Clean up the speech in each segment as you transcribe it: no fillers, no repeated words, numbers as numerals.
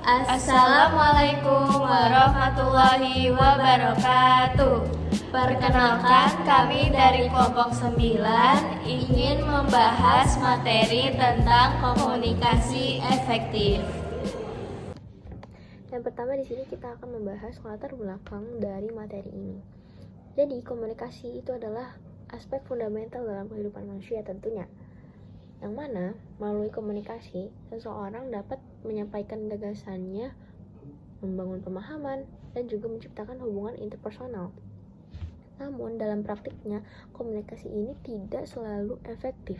Assalamualaikum warahmatullahi wabarakatuh. Perkenalkan, kami dari kelompok 9 ingin membahas materi tentang komunikasi efektif. Yang pertama di sini kita akan membahas latar belakang dari materi ini. Jadi, komunikasi itu adalah aspek fundamental dalam kehidupan manusia tentunya. Yang mana melalui komunikasi, seseorang dapat menyampaikan gagasannya, membangun pemahaman, dan juga menciptakan hubungan interpersonal. Namun dalam praktiknya, komunikasi ini tidak selalu efektif.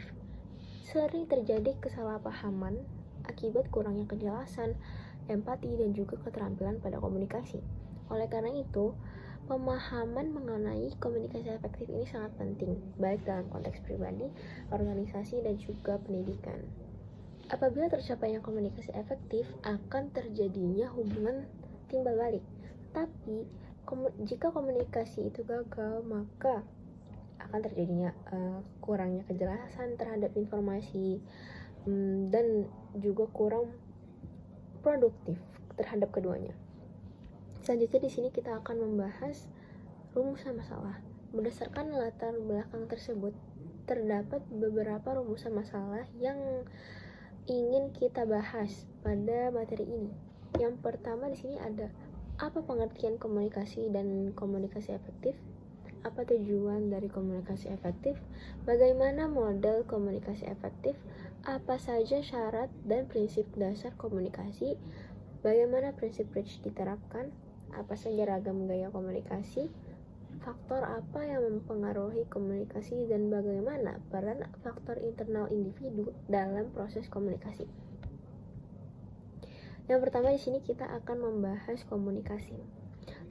Sering terjadi kesalahpahaman akibat kurangnya kejelasan, empati, dan juga keterampilan pada komunikasi. Oleh karena itu, pemahaman mengenai komunikasi efektif ini sangat penting, baik dalam konteks pribadi, organisasi, dan juga pendidikan. Apabila tercapainya komunikasi efektif, akan terjadinya hubungan timbal balik. Tapi, jika komunikasi itu gagal, maka akan terjadinya kurangnya kejelasan terhadap informasi dan juga kurang produktif terhadap keduanya. Selanjutnya di sini kita akan membahas rumusan masalah. Berdasarkan latar belakang tersebut, terdapat beberapa rumusan masalah yang ingin kita bahas pada materi ini. Yang pertama di sini ada apa pengertian komunikasi dan komunikasi efektif? Apa tujuan dari komunikasi efektif? Bagaimana model komunikasi efektif? Apa saja syarat dan prinsip dasar komunikasi? Bagaimana prinsip Bridge diterapkan? Apa saja ragam gaya komunikasi? Faktor apa yang mempengaruhi komunikasi dan bagaimana peran faktor internal individu dalam proses komunikasi? Yang pertama di sini kita akan membahas komunikasi.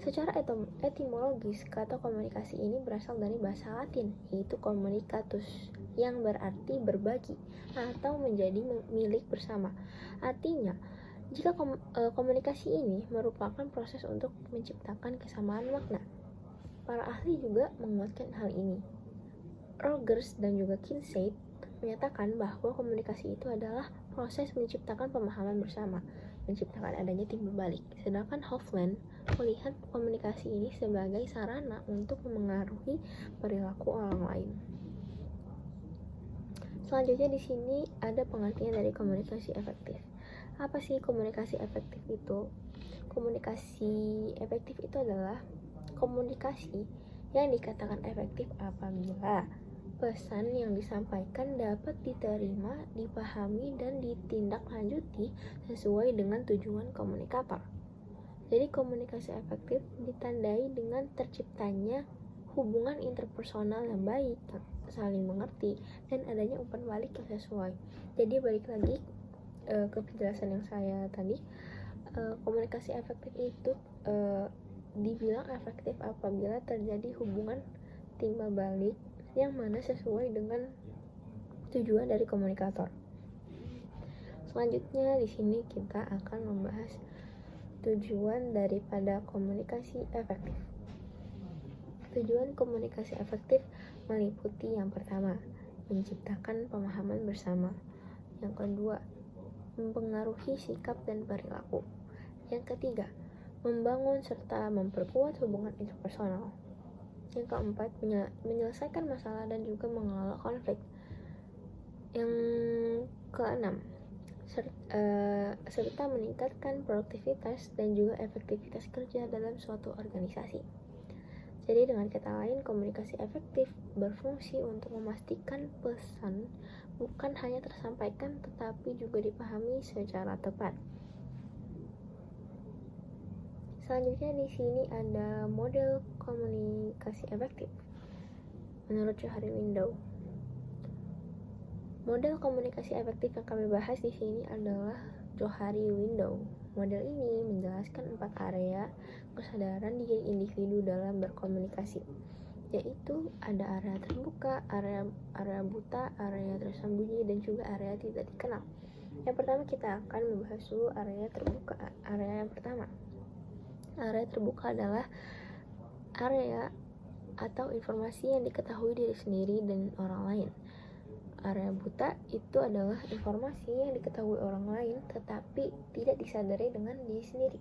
Secara etimologis, kata komunikasi ini berasal dari bahasa Latin, yaitu communicatus, yang berarti berbagi atau menjadi milik bersama. Artinya, jika komunikasi ini merupakan proses untuk menciptakan kesamaan makna. Para ahli juga menguatkan hal ini. Rogers dan juga Kinsey menyatakan bahwa komunikasi itu adalah proses menciptakan pemahaman bersama, menciptakan adanya timbal balik. Sedangkan Hofland melihat komunikasi ini sebagai sarana untuk memengaruhi perilaku orang lain. Selanjutnya di sini ada pengertian dari komunikasi efektif. Apa sih komunikasi efektif itu? Komunikasi efektif itu adalah komunikasi yang dikatakan efektif apabila pesan yang disampaikan dapat diterima, dipahami, dan ditindaklanjuti sesuai dengan tujuan komunikator. Jadi komunikasi efektif ditandai dengan terciptanya hubungan interpersonal yang baik, saling mengerti, dan adanya umpan balik yang sesuai. Jadi balik lagi ke penjelasan yang saya tadi, komunikasi efektif itu dibilang efektif apabila terjadi hubungan timbal balik yang mana sesuai dengan tujuan dari komunikator. Selanjutnya di sini kita akan membahas tujuan daripada komunikasi efektif. Tujuan komunikasi efektif meliputi yang pertama, menciptakan pemahaman bersama. Yang kedua, mempengaruhi sikap dan perilaku. Yang ketiga, membangun serta memperkuat hubungan interpersonal. Yang keempat, menyelesaikan masalah dan juga mengelola konflik. Yang keenam, serta meningkatkan produktivitas dan juga efektivitas kerja dalam suatu organisasi. Jadi dengan kata lain, komunikasi efektif berfungsi untuk memastikan pesan bukan hanya tersampaikan tetapi juga dipahami secara tepat. Selanjutnya di sini ada model komunikasi efektif menurut Johari Window. Model komunikasi efektif yang kami bahas di sini adalah Johari Window. Model ini menjelaskan 4 area kesadaran diri individu dalam berkomunikasi, yaitu ada area terbuka, area buta, area tersembunyi, dan juga area tidak dikenal. Yang pertama kita akan membahas dulu area terbuka. Area yang pertama, area terbuka adalah area atau informasi yang diketahui diri sendiri dan orang lain. Area buta itu adalah informasi yang diketahui orang lain tetapi tidak disadari dengan diri sendiri.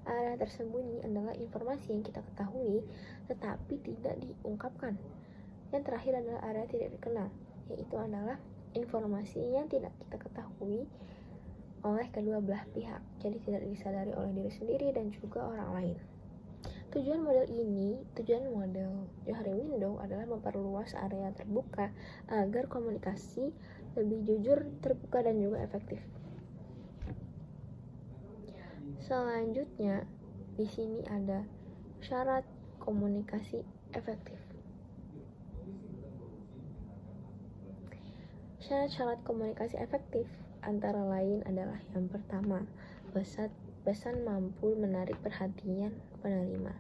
Area tersembunyi adalah informasi yang kita ketahui tetapi tidak diungkapkan. Yang terakhir adalah area tidak dikenal, yaitu adalah informasi yang tidak kita ketahui oleh kedua belah pihak, jadi tidak disadari oleh diri sendiri dan juga orang lain. Tujuan model Johari Window adalah memperluas area terbuka agar komunikasi lebih jujur, terbuka, dan juga efektif. Selanjutnya, di sini ada syarat komunikasi efektif. Syarat-syarat komunikasi efektif antara lain adalah yang pertama, pesan mampu menarik perhatian penerima.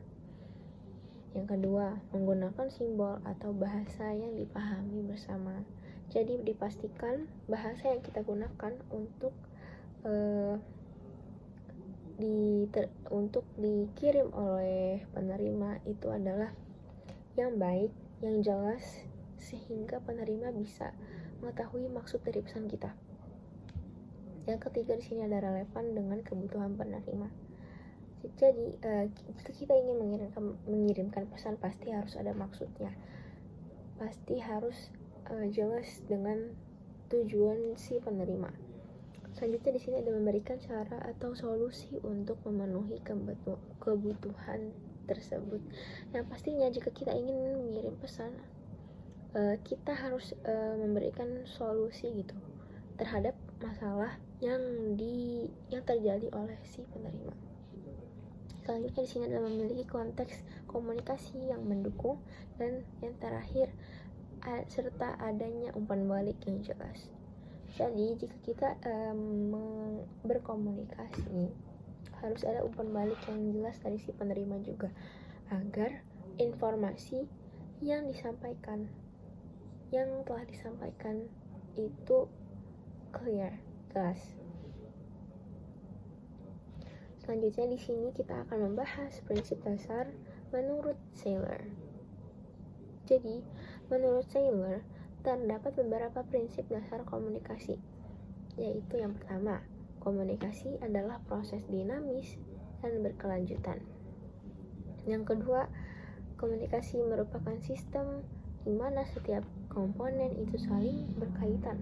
Yang kedua, menggunakan simbol atau bahasa yang dipahami bersama. Jadi dipastikan bahasa yang kita gunakan untuk dikirim oleh penerima itu adalah yang baik, yang jelas, sehingga penerima bisa mengetahui maksud dari pesan kita. Yang ketiga, di sini ada relevan dengan kebutuhan penerima. Jadi jika kita ingin mengirimkan pesan, pasti harus ada maksudnya, pasti harus jelas dengan tujuan si penerima. Selanjutnya di sini ada memberikan cara atau solusi untuk memenuhi kebutuhan tersebut. Yang pastinya jika kita ingin mengirim pesan, kita harus memberikan solusi gitu terhadap masalah yang terjadi oleh si penerima. Selanjutnya di sini adalah memiliki konteks komunikasi yang mendukung, dan yang terakhir serta adanya umpan balik yang jelas. Jadi jika kita berkomunikasi, harus ada umpan balik yang jelas dari si penerima juga, agar informasi yang telah disampaikan itu clear, jelas. Selanjutnya di sini kita akan membahas prinsip dasar menurut Seiler. Jadi, menurut Seiler terdapat beberapa prinsip dasar komunikasi, yaitu yang pertama, komunikasi adalah proses dinamis dan berkelanjutan. Yang kedua, komunikasi merupakan sistem di mana setiap komponen itu saling berkaitan.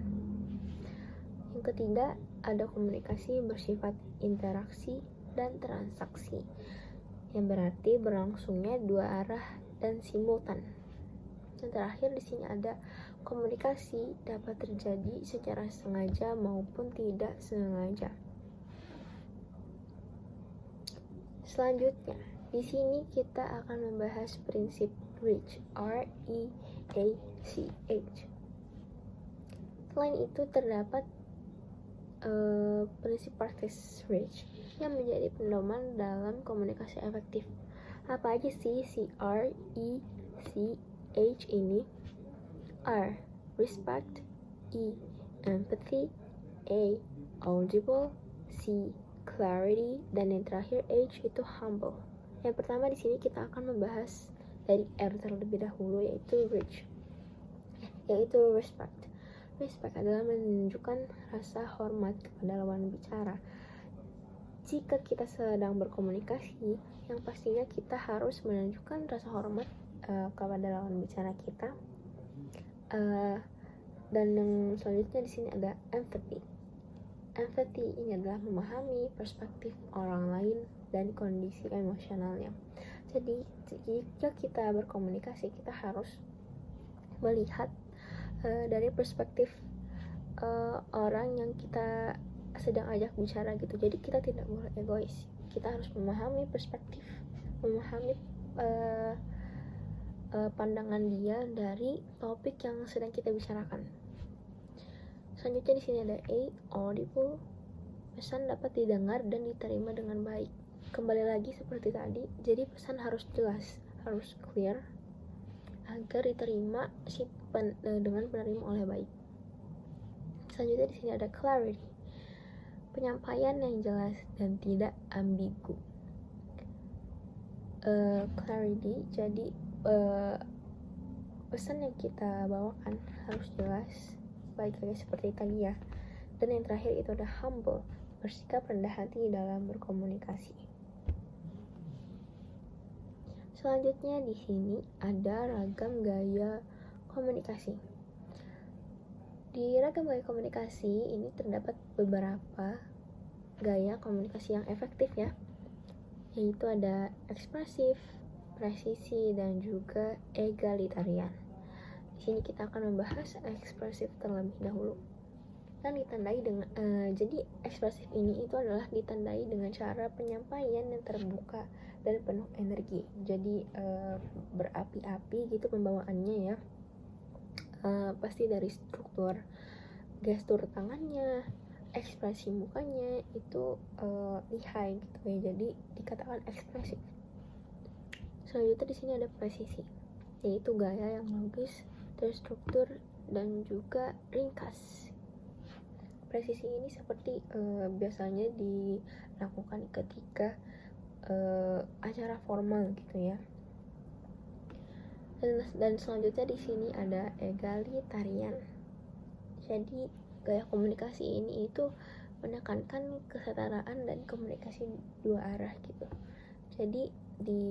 Yang ketiga, ada komunikasi bersifat interaksi dan transaksi, yang berarti berlangsungnya dua arah dan simultan. Yang terakhir di sini ada komunikasi dapat terjadi secara sengaja maupun tidak sengaja. Selanjutnya, di sini kita akan membahas prinsip REACH, R-E-A-C-H. Selain itu terdapat prinsip practice REACH yang menjadi pedoman dalam komunikasi efektif. Apa aja sih si RECH ini? R, respect. E, empathy. A, audible. C, clarity. Dan yang terakhir H itu humble. Yang pertama di sini kita akan membahas dari R terlebih dahulu, yaitu REACH, yaitu respect. Respect adalah menunjukkan rasa hormat kepada lawan bicara. Jika kita sedang berkomunikasi, yang pastinya kita harus menunjukkan rasa hormat kepada lawan bicara kita. Dan yang selanjutnya di sini ada empathy. Empathy ini adalah memahami perspektif orang lain dan kondisi emosionalnya. Jadi jika kita berkomunikasi, kita harus melihat dari perspektif orang yang kita sedang ajak bicara gitu. Jadi kita tidak boleh egois, kita harus memahami perspektif, memahami pandangan dia dari topik yang sedang kita bicarakan. Selanjutnya di sini ada A, audible. Pesan dapat didengar dan diterima dengan baik. Kembali lagi seperti tadi, jadi pesan harus jelas, harus clear agar diterima dengan penerima oleh baik. Selanjutnya di sini ada clarity. Penyampaian yang jelas dan tidak ambigu. Clarity, jadi pesan yang kita bawakan harus jelas baik lagi seperti tadi ya. Dan yang terakhir itu ada humble, bersikap rendah hati dalam berkomunikasi. Selanjutnya di sini ada ragam gaya komunikasi. Di ragam gaya komunikasi ini terdapat beberapa gaya komunikasi yang efektif ya, yaitu ada ekspresif, presisi, dan juga egalitarian. Di sini kita akan membahas ekspresif terlebih dahulu. Dan ditandai dengan jadi ekspresif ini itu adalah ditandai dengan cara penyampaian yang terbuka dan penuh energi. Jadi berapi-api gitu pembawaannya ya. Pasti dari struktur gestur tangannya, ekspresi mukanya itu lihai gitu ya, jadi dikatakan ekspresif. Selanjutnya di sini ada presisi, yaitu gaya yang logis, terstruktur, dan juga ringkas. Presisi ini seperti biasanya dilakukan ketika acara formal gitu ya. Dan selanjutnya di sini ada egalitarian. Jadi gaya komunikasi ini itu menekankan kesetaraan dan komunikasi dua arah gitu. Jadi di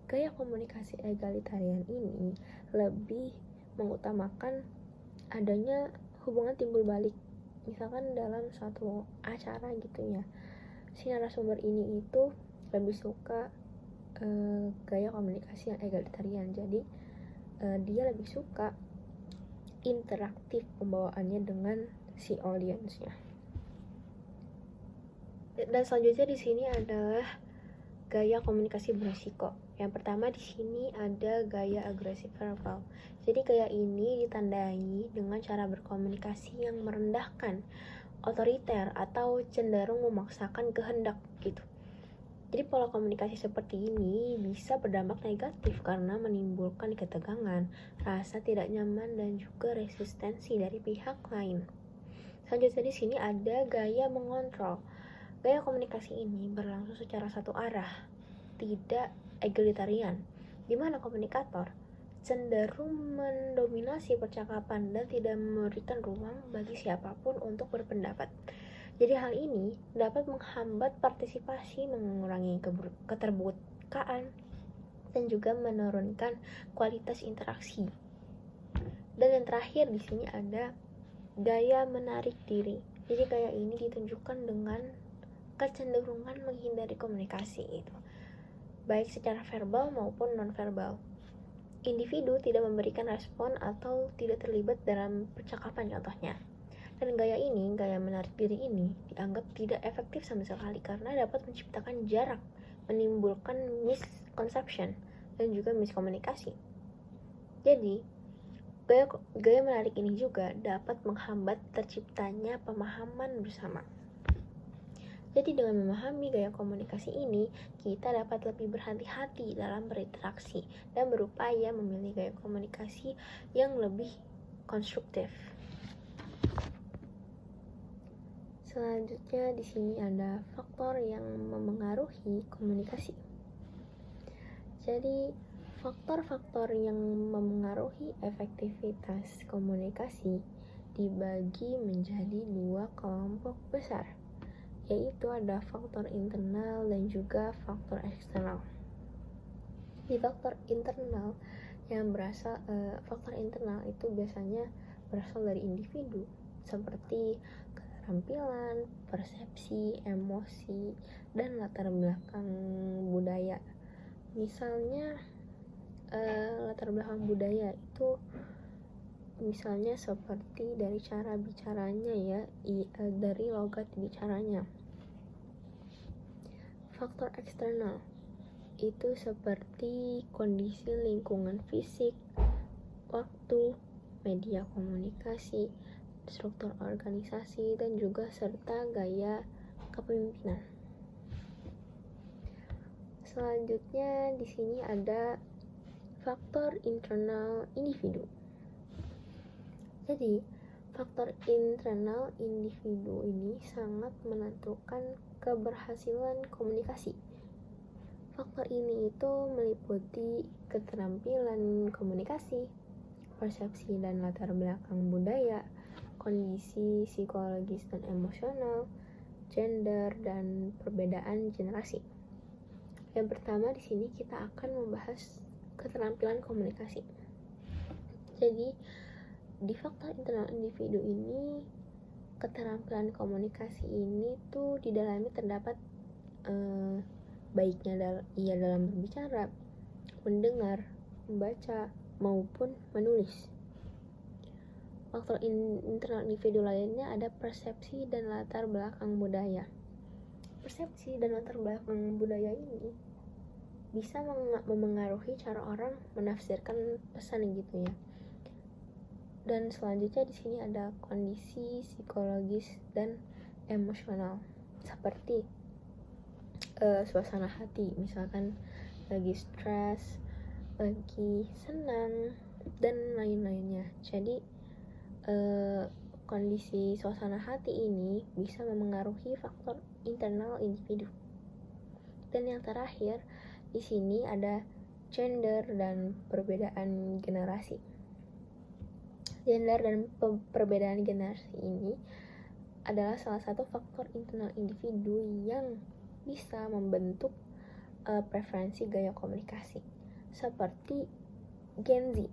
gaya komunikasi egalitarian ini lebih mengutamakan adanya hubungan timbul balik. Misalkan dalam suatu acara gitu ya, si narasumber ini itu lebih suka gaya komunikasi yang egalitarian. Jadi dia lebih suka interaktif pembawaannya dengan si audiensnya. Dan selanjutnya di sini adalah gaya komunikasi berisiko. Yang pertama di sini ada gaya agresif verbal. Jadi gaya ini ditandai dengan cara berkomunikasi yang merendahkan, otoriter, atau cenderung memaksakan kehendak gitu. Jadi pola komunikasi seperti ini bisa berdampak negatif karena menimbulkan ketegangan, rasa tidak nyaman, dan juga resistensi dari pihak lain. Selanjutnya di sini ada gaya mengontrol. Gaya komunikasi ini berlangsung secara satu arah, tidak egalitarian, di mana komunikator cenderung mendominasi percakapan dan tidak memberikan ruang bagi siapapun untuk berpendapat. Jadi hal ini dapat menghambat partisipasi, mengurangi keterbukaan, dan juga menurunkan kualitas interaksi. Dan yang terakhir di sini ada gaya menarik diri. Jadi gaya ini ditunjukkan dengan kecenderungan menghindari komunikasi itu, baik secara verbal maupun non-verbal. Individu tidak memberikan respon atau tidak terlibat dalam percakapan contohnya. Dan gaya menarik diri ini dianggap tidak efektif sama sekali karena dapat menciptakan jarak, menimbulkan misconception, dan juga miskomunikasi. Jadi, gaya menarik ini juga dapat menghambat terciptanya pemahaman bersama. Jadi dengan memahami gaya komunikasi ini, kita dapat lebih berhati-hati dalam berinteraksi dan berupaya memilih gaya komunikasi yang lebih konstruktif. Selanjutnya di sini ada faktor yang memengaruhi komunikasi. Jadi faktor-faktor yang memengaruhi efektivitas komunikasi dibagi menjadi dua kelompok besar, yaitu ada faktor internal dan juga faktor eksternal. Di faktor internal faktor internal itu biasanya berasal dari individu, seperti keterampilan, persepsi, emosi, dan latar belakang budaya. Misalnya latar belakang budaya itu misalnya seperti dari cara bicaranya ya, dari logat bicaranya. Faktor eksternal itu seperti kondisi lingkungan fisik, waktu, media komunikasi, struktur organisasi, dan juga serta gaya kepemimpinan. Selanjutnya di sini ada faktor internal individu. Jadi, faktor internal individu ini sangat menentukan keberhasilan komunikasi. Faktor ini itu meliputi keterampilan komunikasi, persepsi dan latar belakang budaya, kondisi psikologis dan emosional, gender, dan perbedaan generasi. Yang pertama di sini kita akan membahas keterampilan komunikasi. Jadi di faktor internal individu ini, keterampilan komunikasi ini tuh di dalamnya terdapat baiknya ia dalam berbicara, mendengar, membaca, maupun menulis. Faktor internal individu lainnya ada persepsi dan latar belakang budaya. Persepsi dan latar belakang budaya ini bisa memengaruhi cara orang menafsirkan pesan gitu ya. Dan selanjutnya di sini ada kondisi psikologis dan emosional, seperti suasana hati, misalkan lagi stres, lagi senang, dan lain-lainnya. Jadi kondisi suasana hati ini bisa memengaruhi faktor internal individu. Dan yang terakhir di sini ada gender dan perbedaan generasi. Gender dan perbedaan generasi ini adalah salah satu faktor internal individu yang bisa membentuk preferensi gaya komunikasi, seperti Gen Z,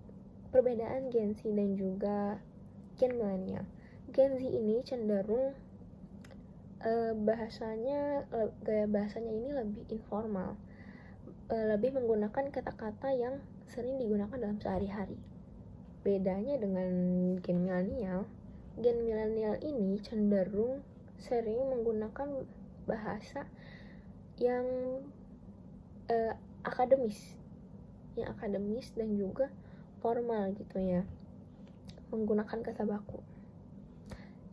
perbedaan Gen Z dan juga Gen milenial. Gen Z ini cenderung gaya bahasanya ini lebih informal, lebih menggunakan kata-kata yang sering digunakan dalam sehari-hari. Bedanya dengan Gen milenial ini cenderung sering menggunakan bahasa yang akademis dan juga formal gitu ya, menggunakan kata baku.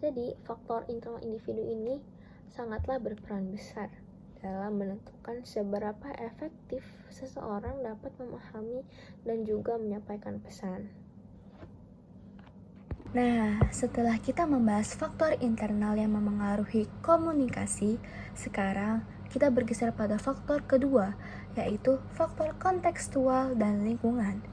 Jadi faktor internal individu ini sangatlah berperan besar dalam menentukan seberapa efektif seseorang dapat memahami dan juga menyampaikan pesan. Nah, setelah kita membahas faktor internal yang memengaruhi komunikasi, sekarang kita bergeser pada faktor kedua, yaitu faktor kontekstual dan lingkungan.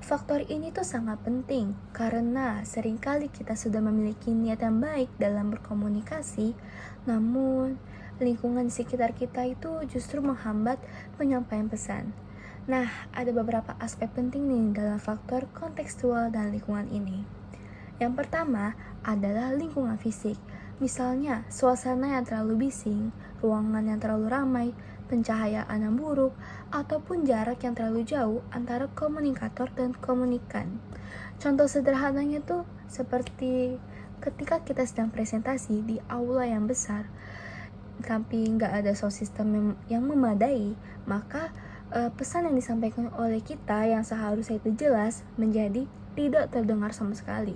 Faktor ini tuh sangat penting karena seringkali kita sudah memiliki niat yang baik dalam berkomunikasi, namun lingkungan di sekitar kita itu justru menghambat penyampaian pesan. Nah, ada beberapa aspek penting nih dalam faktor kontekstual dan lingkungan ini. Yang pertama adalah lingkungan fisik. Misalnya, suasana yang terlalu bising, ruangan yang terlalu ramai, pencahayaan yang buruk, ataupun jarak yang terlalu jauh antara komunikator dan komunikan. Contoh sederhananya tuh seperti ketika kita sedang presentasi di aula yang besar, tapi nggak ada sound system yang memadai, maka pesan yang disampaikan oleh kita yang seharusnya itu jelas menjadi tidak terdengar sama sekali.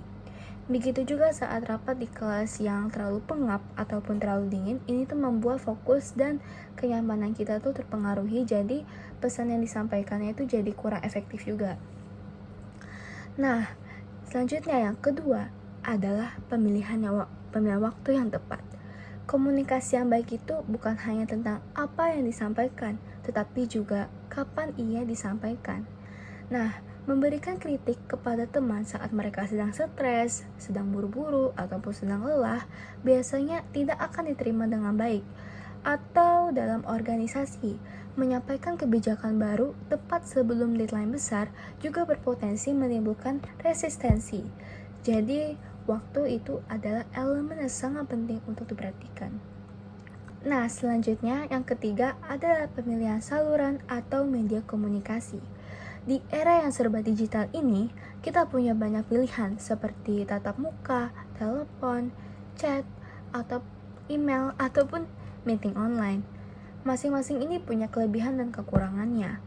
Begitu juga saat rapat di kelas yang terlalu pengap ataupun terlalu dingin, ini tuh membuat fokus dan kenyamanan kita tuh terpengaruhi, jadi pesan yang disampaikannya itu jadi kurang efektif juga. Nah, selanjutnya yang kedua adalah pemilihan waktu yang tepat. Komunikasi yang baik itu bukan hanya tentang apa yang disampaikan, tetapi juga kapan ia disampaikan. Nah, memberikan kritik kepada teman saat mereka sedang stres, sedang buru-buru, ataupun sedang lelah, biasanya tidak akan diterima dengan baik. Atau dalam organisasi, menyampaikan kebijakan baru tepat sebelum deadline besar juga berpotensi menimbulkan resistensi. Jadi, waktu itu adalah elemen yang sangat penting untuk diperhatikan. Nah, selanjutnya yang ketiga adalah pemilihan saluran atau media komunikasi. Di era yang serba digital ini, kita punya banyak pilihan seperti tatap muka, telepon, chat, atau email, ataupun meeting online. Masing-masing ini punya kelebihan dan kekurangannya.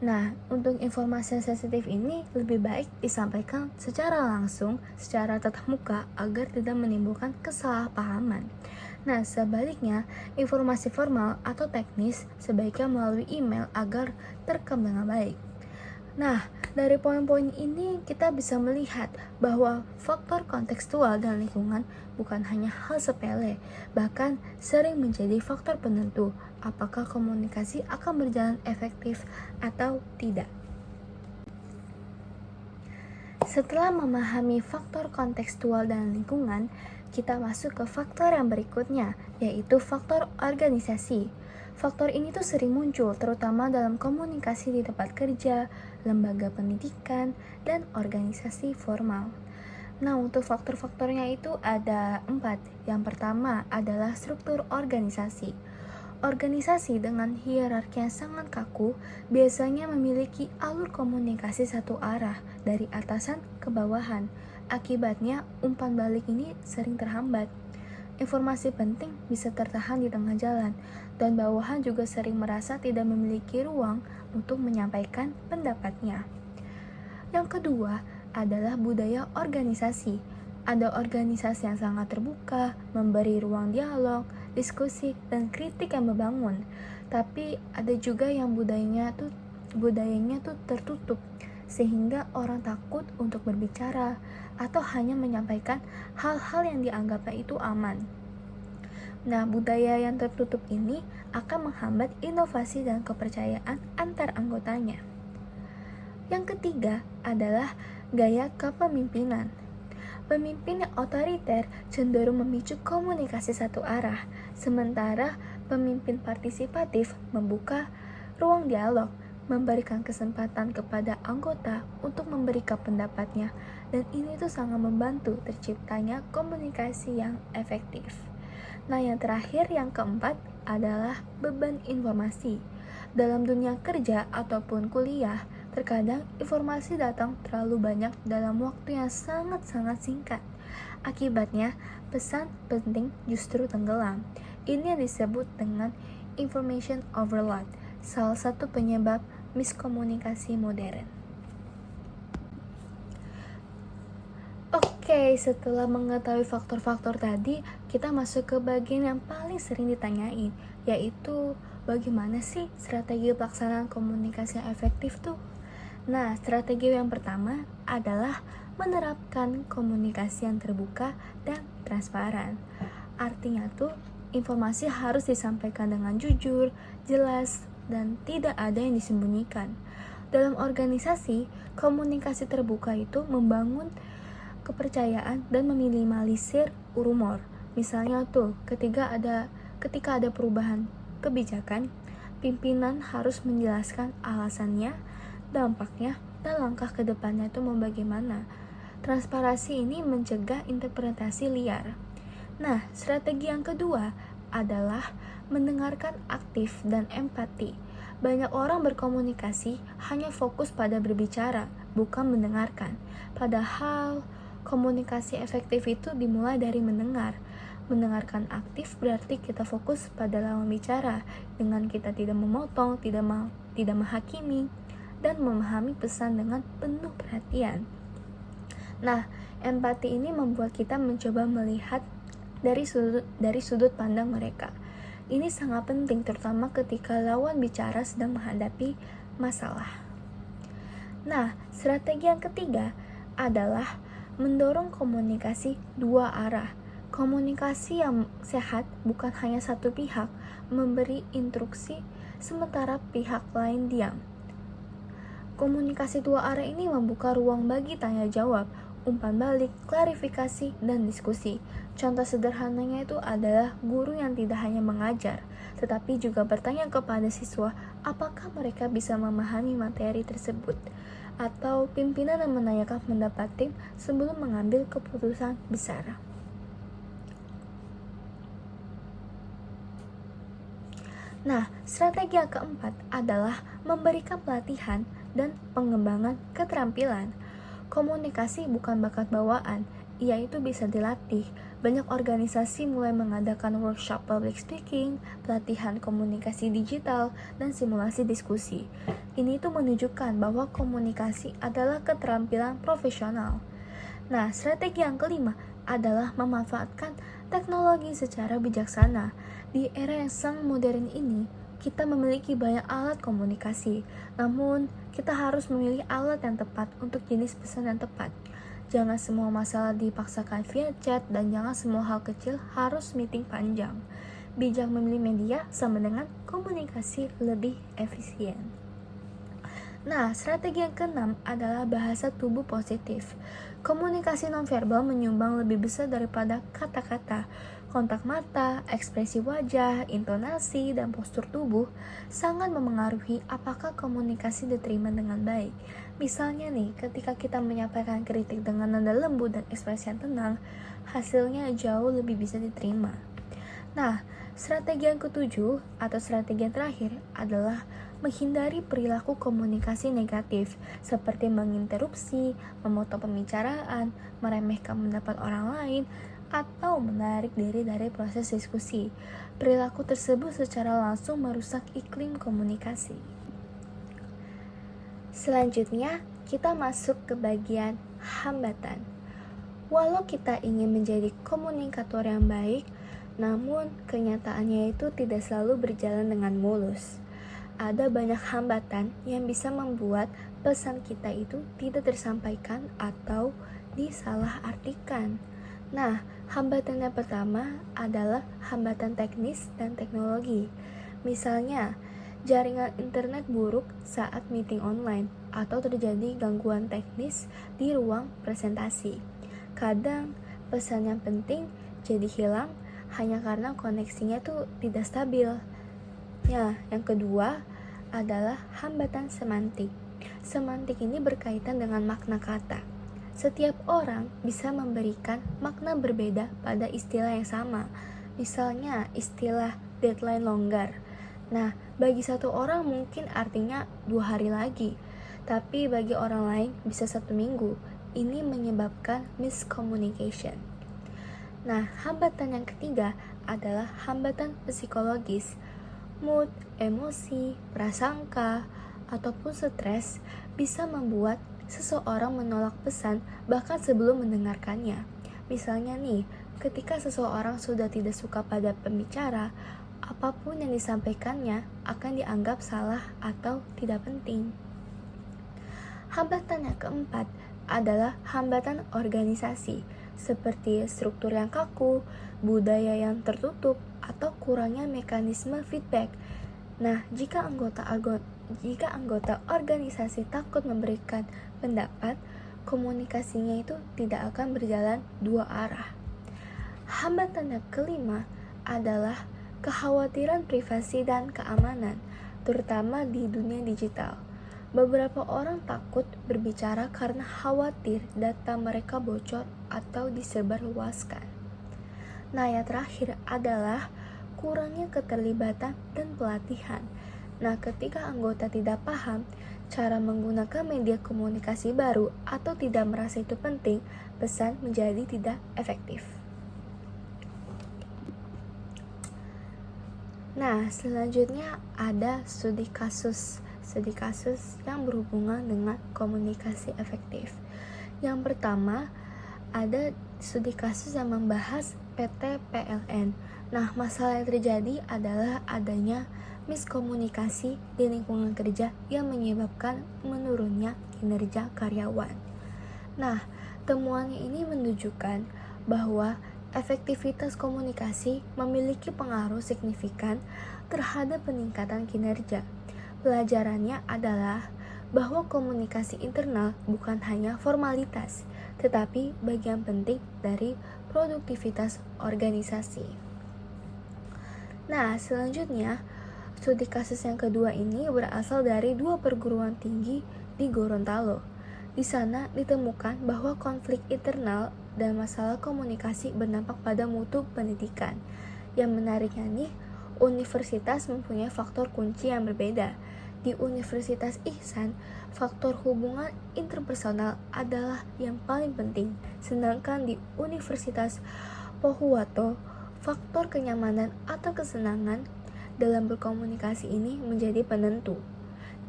Nah, untuk informasi yang sensitif ini lebih baik disampaikan secara langsung, secara tatap muka agar tidak menimbulkan kesalahpahaman. Nah, sebaliknya, informasi formal atau teknis sebaiknya melalui email agar terekam dengan baik. Nah, dari poin-poin ini kita bisa melihat bahwa faktor kontekstual dan lingkungan bukan hanya hal sepele, bahkan sering menjadi faktor penentu apakah komunikasi akan berjalan efektif atau tidak. Setelah memahami faktor kontekstual dan lingkungan, kita masuk ke faktor yang berikutnya, yaitu faktor organisasi. Faktor ini tuh sering muncul terutama dalam komunikasi di tempat kerja, lembaga pendidikan, dan organisasi formal. Nah, untuk faktor-faktornya itu ada 4. Yang pertama adalah struktur organisasi. Organisasi dengan hierarki yang sangat kaku biasanya memiliki alur komunikasi satu arah dari atasan ke bawahan. Akibatnya, umpan balik ini sering terhambat. Informasi penting bisa tertahan di tengah jalan, dan bawahan juga sering merasa tidak memiliki ruang untuk menyampaikan pendapatnya. Yang kedua adalah budaya organisasi. Ada organisasi yang sangat terbuka, memberi ruang dialog, diskusi, dan kritik yang membangun. Tapi ada juga yang budayanya tuh tertutup, sehingga orang takut untuk berbicara atau hanya menyampaikan hal-hal yang dianggapnya itu aman. Nah, budaya yang tertutup ini akan menghambat inovasi dan kepercayaan antar anggotanya. Yang ketiga adalah gaya kepemimpinan. Pemimpin yang otoriter cenderung memicu komunikasi satu arah, sementara pemimpin partisipatif membuka ruang dialog, memberikan kesempatan kepada anggota untuk memberikan pendapatnya, dan ini tuh sangat membantu terciptanya komunikasi yang efektif. Nah, yang terakhir, yang keempat adalah beban informasi. Dalam dunia kerja ataupun kuliah, terkadang informasi datang terlalu banyak dalam waktu yang sangat-sangat singkat. Akibatnya, pesan penting justru tenggelam. Ini yang disebut dengan information overload, salah satu penyebab miskomunikasi modern. Oke, setelah mengetahui faktor-faktor tadi, kita masuk ke bagian yang paling sering ditanyain, yaitu bagaimana sih strategi pelaksanaan komunikasi yang efektif tuh? Nah, strategi yang pertama adalah menerapkan komunikasi yang terbuka dan transparan. Artinya tuh, informasi harus disampaikan dengan jujur, jelas, dan tidak ada yang disembunyikan. Dalam organisasi, komunikasi terbuka itu membangun kepercayaan dan meminimalisir rumor. Misalnya tuh, ketika ada perubahan kebijakan, pimpinan harus menjelaskan alasannya, dampaknya, dan langkah ke depannya itu mau bagaimana. Transparansi ini mencegah interpretasi liar. Nah, strategi yang kedua adalah mendengarkan aktif dan empati. Banyak orang berkomunikasi hanya fokus pada berbicara, bukan mendengarkan. Padahal, komunikasi efektif itu dimulai dari mendengar. Mendengarkan aktif berarti kita fokus pada lawan bicara, dengan kita tidak memotong, tidak menghakimi, dan memahami pesan dengan penuh perhatian. Nah, empati ini membuat kita mencoba melihat dari sudut pandang mereka. Ini sangat penting terutama ketika lawan bicara sedang menghadapi masalah. Nah, strategi yang ketiga adalah mendorong komunikasi dua arah. Komunikasi yang sehat bukan hanya satu pihak memberi instruksi sementara pihak lain diam. Komunikasi dua arah ini membuka ruang bagi tanya jawab, umpan balik, klarifikasi, dan diskusi. Contoh sederhananya itu adalah guru yang tidak hanya mengajar, tetapi juga bertanya kepada siswa apakah mereka bisa memahami materi tersebut. Atau pimpinan yang menanyakan pendapat tim sebelum mengambil keputusan besar. Nah, strategi yang keempat adalah memberikan pelatihan dan pengembangan keterampilan. Komunikasi bukan bakat bawaan, ia itu bisa dilatih. Banyak organisasi mulai mengadakan workshop public speaking, pelatihan komunikasi digital, dan simulasi diskusi. Ini itu menunjukkan bahwa komunikasi adalah keterampilan profesional. Nah, strategi yang kelima adalah memanfaatkan teknologi secara bijaksana. Di era yang sangat modern ini, kita memiliki banyak alat komunikasi, namun kita harus memilih alat yang tepat untuk jenis pesan yang tepat. Jangan semua masalah dipaksakan via chat, dan jangan semua hal kecil harus meeting panjang. Bijak memilih media sama dengan komunikasi lebih efisien. Nah, strategi yang keenam adalah bahasa tubuh positif. Komunikasi nonverbal menyumbang lebih besar daripada kata-kata. Kontak mata, ekspresi wajah, intonasi, dan postur tubuh sangat memengaruhi apakah komunikasi diterima dengan baik. Misalnya nih, ketika kita menyampaikan kritik dengan nada lembut dan ekspresi yang tenang, hasilnya jauh lebih bisa diterima. Nah, strategi yang ketujuh atau strategi yang terakhir adalah menghindari perilaku komunikasi negatif seperti menginterupsi, memotong pembicaraan, meremehkan pendapat orang lain, atau menarik diri dari proses diskusi. Perilaku tersebut secara langsung merusak iklim komunikasi. Selanjutnya, kita masuk ke bagian hambatan. Walau kita ingin menjadi komunikator yang baik, namun kenyataannya itu tidak selalu berjalan dengan mulus. Ada banyak hambatan yang bisa membuat pesan kita itu tidak tersampaikan atau disalahartikan. Nah, hambatan yang pertama adalah hambatan teknis dan teknologi. Misalnya, jaringan internet buruk saat meeting online atau terjadi gangguan teknis di ruang presentasi. Kadang, pesan yang penting jadi hilang hanya karena koneksinya tuh tidak stabil. Ya, yang kedua adalah hambatan semantik. Semantik ini berkaitan dengan makna kata. Setiap orang bisa memberikan makna berbeda pada istilah yang sama. Misalnya istilah deadline longgar. Nah, bagi satu orang mungkin artinya 2 hari lagi, tapi bagi orang lain bisa 1 minggu. Ini menyebabkan miscommunication. Nah, hambatan yang ketiga adalah hambatan psikologis. Mood, emosi, prasangka, ataupun stres bisa membuat seseorang menolak pesan bahkan sebelum mendengarkannya. Misalnya nih, ketika seseorang sudah tidak suka pada pembicara, apapun yang disampaikannya akan dianggap salah atau tidak penting. Hambatan yang keempat adalah hambatan organisasi, seperti struktur yang kaku, budaya yang tertutup, atau kurangnya mekanisme feedback. Nah, jika anggota organisasi takut memberikan pendapat, komunikasinya itu tidak akan berjalan 2 arah. Hambatan yang kelima adalah kekhawatiran privasi dan keamanan, terutama di dunia digital. Beberapa orang takut berbicara karena khawatir data mereka bocor atau disebarluaskan. Nah, yang terakhir adalah kurangnya keterlibatan dan pelatihan. Nah, ketika anggota tidak paham cara menggunakan media komunikasi baru atau tidak merasa itu penting, pesan menjadi tidak efektif. Nah, selanjutnya ada studi kasus yang berhubungan dengan komunikasi efektif. Yang pertama, ada studi kasus yang membahas PT PLN. Nah, masalah yang terjadi adalah adanya miskomunikasi di lingkungan kerja yang menyebabkan menurunnya kinerja karyawan. Nah, temuan ini menunjukkan bahwa efektivitas komunikasi memiliki pengaruh signifikan terhadap peningkatan kinerja. Pelajarannya adalah bahwa komunikasi internal bukan hanya formalitas, tetapi bagian penting dari produktivitas organisasi. Nah, selanjutnya, studi kasus yang kedua ini berasal dari 2 perguruan tinggi di Gorontalo. Di sana ditemukan bahwa konflik internal dan masalah komunikasi berdampak pada mutu pendidikan. Yang menariknya nih, universitas mempunyai faktor kunci yang berbeda. Di Universitas Ihsan, faktor hubungan interpersonal adalah yang paling penting. Sedangkan di Universitas Pohuwato, faktor kenyamanan atau kesenangan dalam berkomunikasi ini menjadi penentu.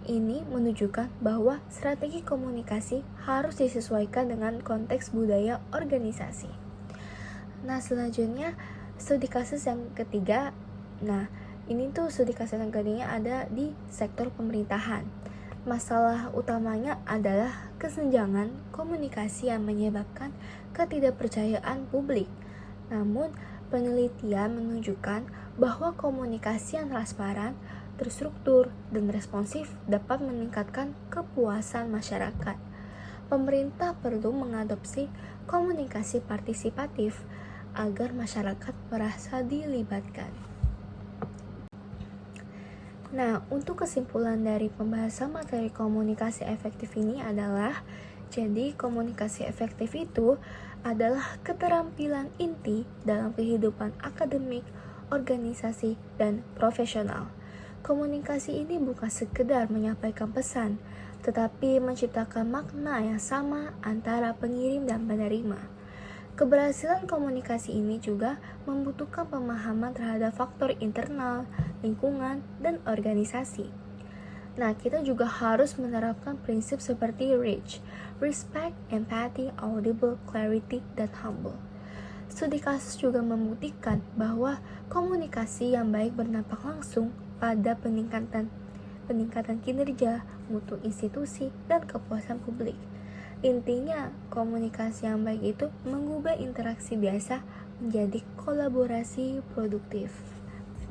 Ini menunjukkan bahwa strategi komunikasi harus disesuaikan dengan konteks budaya organisasi. Nah, selanjutnya studi kasus yang ketiga. Nah, ini tuh studi kasus yang ketiganya ada di sektor pemerintahan. Masalah utamanya adalah kesenjangan komunikasi yang menyebabkan ketidakpercayaan publik. Namun, penelitian menunjukkan bahwa komunikasi yang transparan, terstruktur, dan responsif dapat meningkatkan kepuasan masyarakat. Pemerintah perlu mengadopsi komunikasi partisipatif agar masyarakat merasa dilibatkan. Nah, untuk kesimpulan dari pembahasan materi komunikasi efektif ini adalah, jadi komunikasi efektif itu adalah keterampilan inti dalam kehidupan akademik, organisasi, dan profesional. Komunikasi ini bukan sekedar menyampaikan pesan, tetapi menciptakan makna yang sama antara pengirim dan penerima. Keberhasilan komunikasi ini juga membutuhkan pemahaman terhadap faktor internal, lingkungan, dan organisasi. Nah, kita juga harus menerapkan prinsip seperti REACH, Respect, Empathy, Audible, Clarity, dan Humble. Studi kasus juga membuktikan bahwa komunikasi yang baik berdampak langsung pada peningkatan kinerja, mutu institusi, dan kepuasan publik. Intinya, komunikasi yang baik itu mengubah interaksi biasa menjadi kolaborasi produktif.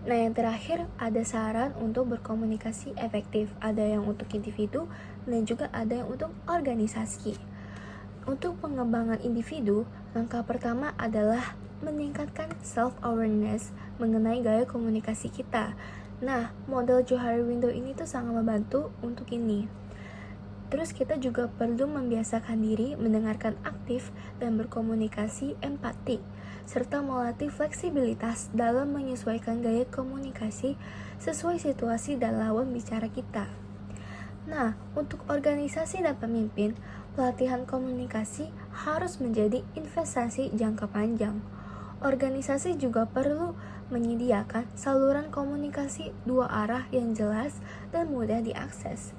Nah, yang terakhir ada saran untuk berkomunikasi efektif. Ada yang untuk individu dan juga ada yang untuk organisasi. Untuk pengembangan individu, langkah pertama adalah meningkatkan self-awareness mengenai gaya komunikasi kita. Nah, model Johari Window ini tuh sangat membantu untuk ini. Terus kita juga perlu membiasakan diri mendengarkan aktif dan berkomunikasi empatik, serta melatih fleksibilitas dalam menyesuaikan gaya komunikasi sesuai situasi dan lawan bicara kita. Nah, untuk organisasi dan pemimpin, pelatihan komunikasi harus menjadi investasi jangka panjang. Organisasi juga perlu menyediakan saluran komunikasi dua arah yang jelas dan mudah diakses.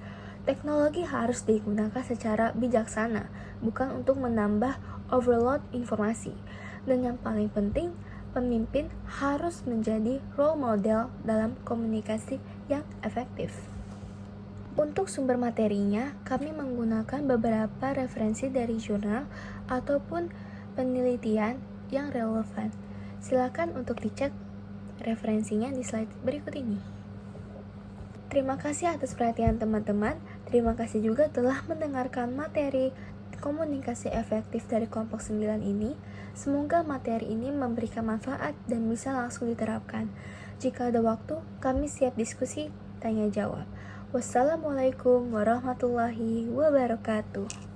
Teknologi harus digunakan secara bijaksana, bukan untuk menambah overload informasi. Dan yang paling penting, pemimpin harus menjadi role model dalam komunikasi yang efektif. Untuk sumber materinya, kami menggunakan beberapa referensi dari jurnal ataupun penelitian yang relevan. Silakan untuk dicek referensinya di slide berikut ini. Terima kasih atas perhatian teman-teman. Terima kasih juga telah mendengarkan materi komunikasi efektif dari kelompok 9 ini. Semoga materi ini memberikan manfaat dan bisa langsung diterapkan. Jika ada waktu, kami siap diskusi, tanya jawab. Wassalamualaikum warahmatullahi wabarakatuh.